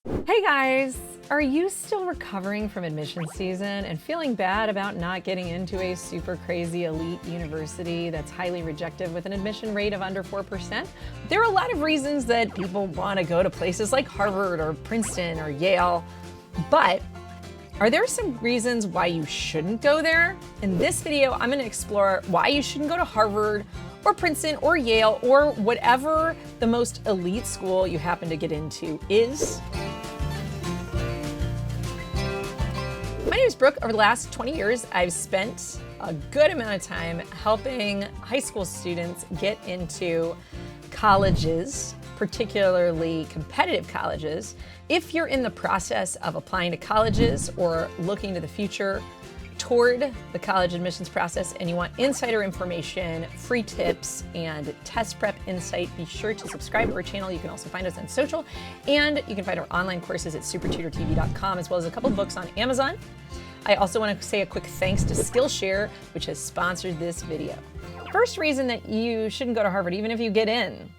Hey guys! Are you still recovering from admission season and feeling bad about not getting into a super crazy elite university that's highly rejected with an admission rate of under 4%? There are a lot of reasons that people want to go to places like Harvard or Princeton or Yale, but are there some reasons why you shouldn't go there? In this video, I'm going to explore why you shouldn't go to Harvard or Princeton or Yale or whatever the most elite school you happen to get into is. My name is Brooke. Over the last 20 years, I've spent a good amount of time helping high school students get into colleges, particularly competitive colleges. If you're in the process of applying to colleges or looking to the future toward the college admissions process and you want insider information, free tips, and test prep insight, be sure to subscribe to our channel. You can also find us on social, and you can find our online courses at SupertutorTV.com, as well as a couple of books on Amazon. I also want to say a quick thanks to Skillshare, which has sponsored this video. First reason that you shouldn't go to Harvard, even if you get in,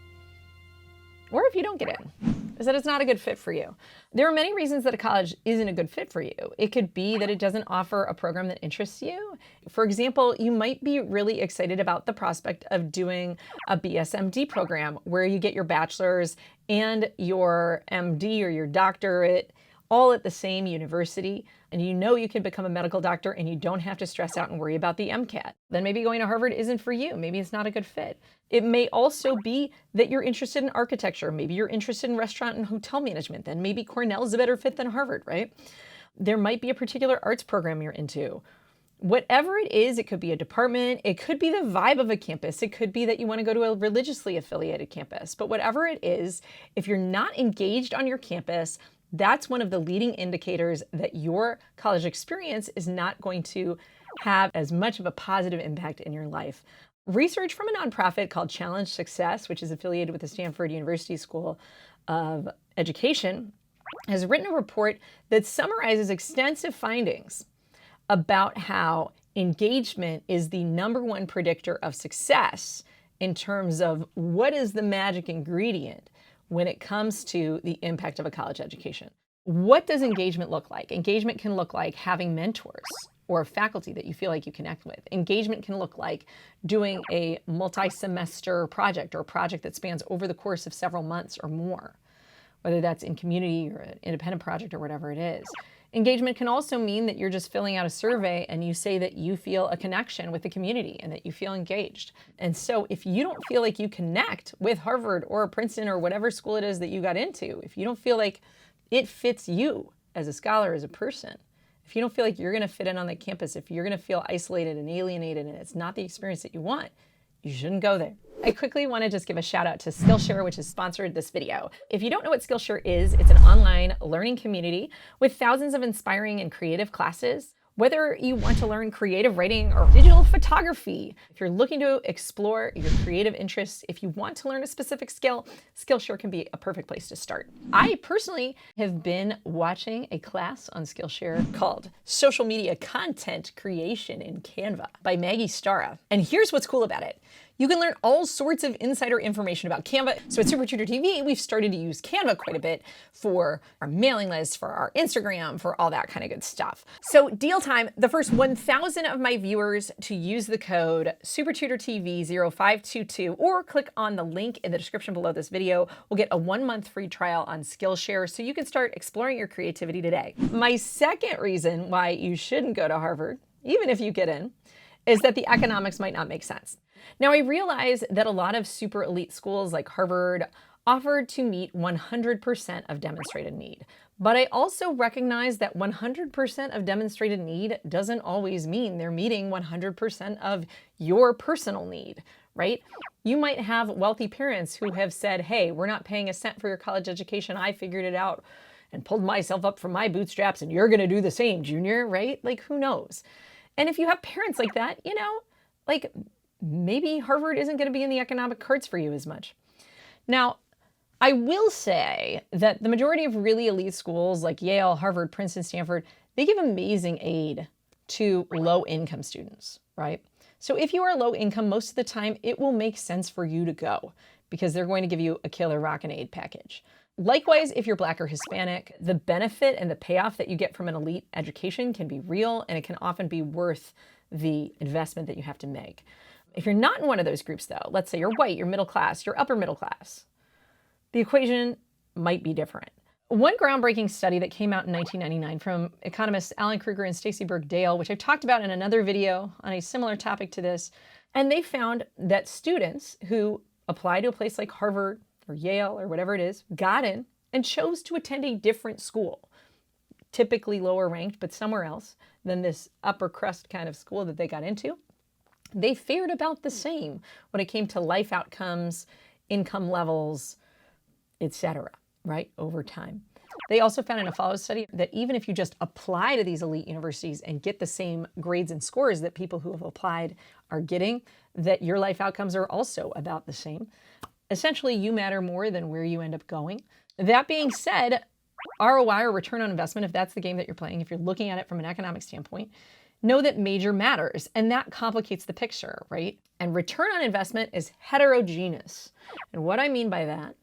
or if you don't get in, is that it's not a good fit for you. There are many reasons that a college isn't a good fit for you. It could be that it doesn't offer a program that interests you. For example, you might be really excited about the prospect of doing a BSMD program where you get your bachelor's and your MD or your doctorate all at the same university, and you know you can become a medical doctor and you don't have to stress out and worry about the MCAT. Then maybe going to Harvard isn't for you. Maybe it's not a good fit. It may also be that you're interested in architecture. Maybe you're interested in restaurant and hotel management. Then maybe Cornell's a better fit than Harvard, right? There might be a particular arts program you're into. Whatever it is, it could be a department, it could be the vibe of a campus, it could be that you want to go to a religiously affiliated campus. But whatever it is, if you're not engaged on your campus, that's one of the leading indicators that your college experience is not going to have as much of a positive impact in your life. Research from a nonprofit called Challenge Success, which is affiliated with the Stanford University School of Education, has written a report that summarizes extensive findings about how engagement is the #1 predictor of success in terms of what is the magic ingredient when it comes to the impact of a college education. What does engagement look like? Engagement can look like having mentors or faculty that you feel like you connect with. Engagement can look like doing a multi-semester project or a project that spans over the course of several months or more, whether that's in community or an independent project or whatever it is. Engagement can also mean that you're just filling out a survey and you say that you feel a connection with the community and that you feel engaged. And so if you don't feel like you connect with Harvard or Princeton or whatever school it is that you got into, if you don't feel like it fits you as a scholar, as a person, if you don't feel like you're going to fit in on the campus, if you're going to feel isolated and alienated and it's not the experience that you want, you shouldn't go there. I quickly want to just give a shout out to Skillshare, which has sponsored this video. If you don't know what Skillshare is, it's an online learning community with thousands of inspiring and creative classes. Whether you want to learn creative writing or digital photography, if you're looking to explore your creative interests, if you want to learn a specific skill, Skillshare can be a perfect place to start. I personally have been watching a class on Skillshare called Social Media Content Creation in Canva by Maggie Stara. And here's what's cool about it. You can learn all sorts of insider information about Canva. So at SupertutorTV, we've started to use Canva quite a bit for our mailing list, for our Instagram, for all that kind of good stuff. So deal time, the first 1,000 of my viewers to use the code SupertutorTV0522 or click on the link in the description below this video will get a 1-month free trial on Skillshare so you can start exploring your creativity today. My second reason why you shouldn't go to Harvard, even if you get in, is that the economics might not make sense. Now, I realize that a lot of super elite schools like Harvard offer to meet 100% of demonstrated need. But I also recognize that 100% of demonstrated need doesn't always mean they're meeting 100% of your personal need, right? You might have wealthy parents who have said, hey, we're not paying a cent for your college education. I figured it out and pulled myself up from my bootstraps and you're going to do the same, junior, right? Like, who knows? And if you have parents like that, you know, like maybe Harvard isn't going to be in the economic cards for you as much. Now, I will say that the majority of really elite schools like Yale, Harvard, Princeton, Stanford, they give amazing aid to low-income students, right? So if you are low income, most of the time it will make sense for you to go because they're going to give you a killer rock and aid package. Likewise, if you're Black or Hispanic, the benefit and the payoff that you get from an elite education can be real, and it can often be worth the investment that you have to make. If you're not in one of those groups, though, let's say you're white, you're middle class, you're upper middle class, the equation might be different. One groundbreaking study that came out in 1999 from economists Alan Krueger and Stacey Burke Dale, which I've talked about in another video on a similar topic to this, and they found that students who apply to a place like Harvard or Yale or whatever it is, got in and chose to attend a different school, typically lower ranked, but somewhere else than this upper crust kind of school that they got into, they fared about the same when it came to life outcomes, income levels, etc., right, over time. They also found in a follow study that even if you just apply to these elite universities and get the same grades and scores that people who have applied are getting, that your life outcomes are also about the same. Essentially, you matter more than where you end up going. That being said, ROI, or return on investment, if that's the game that you're playing, if you're looking at it from an economic standpoint, know that major matters, and that complicates the picture, right? And return on investment is heterogeneous. And what I mean by that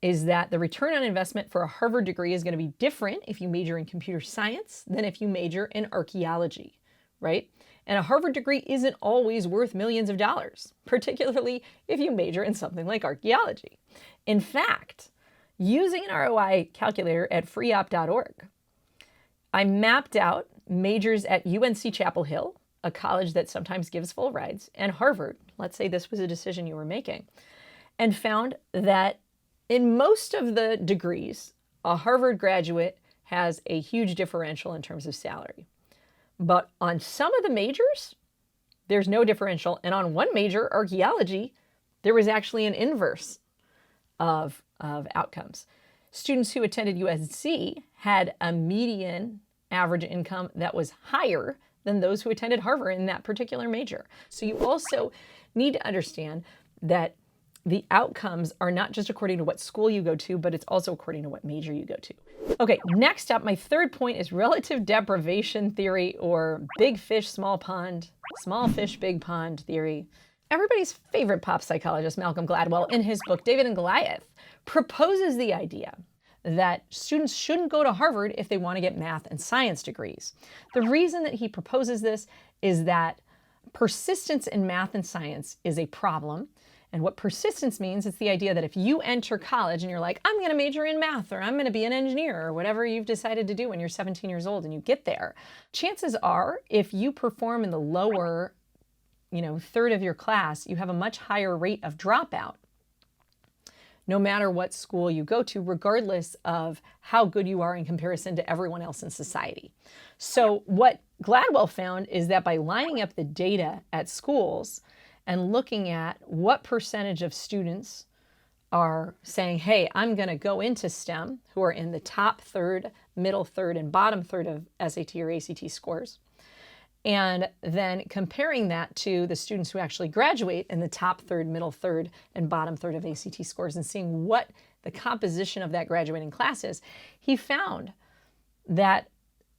is that the return on investment for a Harvard degree is going to be different if you major in computer science than if you major in archaeology, right? And a Harvard degree isn't always worth millions of dollars, particularly if you major in something like archaeology. In fact, using an ROI calculator at freeop.org, I mapped out majors at UNC Chapel Hill, a college that sometimes gives full rides, and Harvard, let's say this was a decision you were making, and found that in most of the degrees, a Harvard graduate has a huge differential in terms of salary. But on some of the majors, there's no differential. And on one major, archaeology, there was actually an inverse of outcomes. Students who attended UNC had a median average income that was higher than those who attended Harvard in that particular major. So you also need to understand that the outcomes are not just according to what school you go to, but it's also according to what major you go to. Okay, next up, my third point is relative deprivation theory, or big fish, small pond, small fish, big pond theory. Everybody's favorite pop psychologist, Malcolm Gladwell, in his book, David and Goliath, proposes the idea that students shouldn't go to Harvard if they want to get math and science degrees. The reason that he proposes this is that persistence in math and science is a problem. And what persistence means, it's the idea that if you enter college and you're like, I'm going to major in math, or I'm going to be an engineer, or whatever you've decided to do when you're 17 years old, and you get there, chances are, if you perform in the lower, third of your class, you have a much higher rate of dropout, no matter what school you go to, regardless of how good you are in comparison to everyone else in society. So what Gladwell found is that by lining up the data at schools and looking at what percentage of students are saying, hey, I'm going to go into STEM, who are in the top third, middle third, and bottom third of SAT or ACT scores, and then comparing that to the students who actually graduate in the top third, middle third, and bottom third of ACT scores, and seeing what the composition of that graduating class is, he found that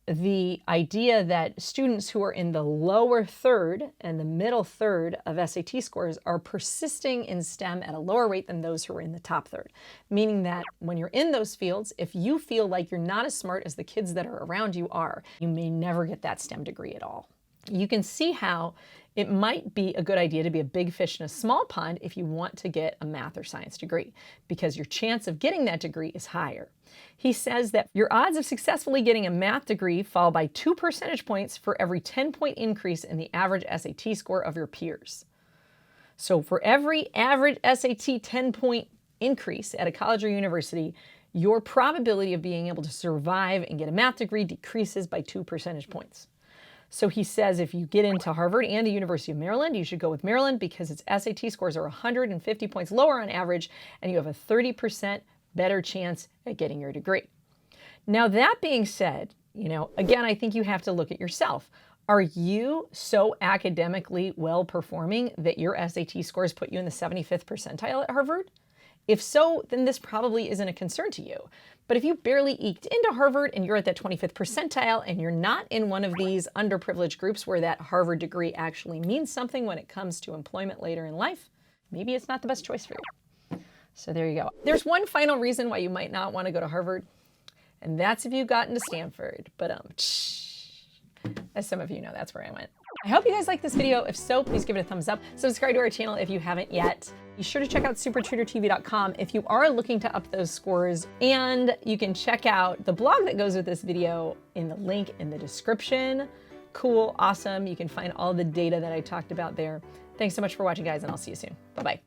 the idea that students who are in the lower third and the middle third of SAT scores are persisting in STEM at a lower rate than those who are in the top third. Meaning that when you're in those fields, if you feel like you're not as smart as the kids that are around you are, you may never get that STEM degree at all. You can see how it might be a good idea to be a big fish in a small pond if you want to get a math or science degree, because your chance of getting that degree is higher. He says that your odds of successfully getting a math degree fall by 2 percentage points for every 10-point increase in the average SAT score of your peers. So for every average SAT 10-point increase at a college or university, your probability of being able to survive and get a math degree decreases by 2 percentage points. So he says if you get into Harvard and the University of Maryland, you should go with Maryland because its SAT scores are 150 points lower on average, and you have a 30% better chance at getting your degree. Now, that being said, again, I think you have to look at yourself. Are you so academically well performing that your SAT scores put you in the 75th percentile at Harvard? If so, then this probably isn't a concern to you. But if you barely eked into Harvard and you're at that 25th percentile and you're not in one of these underprivileged groups where that Harvard degree actually means something when it comes to employment later in life, maybe it's not the best choice for you. So there you go. There's one final reason why you might not want to go to Harvard, and that's if you got into Stanford. But as some of you know, that's where I went. I hope you guys like this video. If so, please give it a thumbs up. Subscribe to our channel if you haven't yet. Be sure to check out SupertutorTV.com if you are looking to up those scores. And you can check out the blog that goes with this video in the link in the description. Cool, awesome. You can find all the data that I talked about there. Thanks so much for watching, guys, and I'll see you soon. Bye-bye.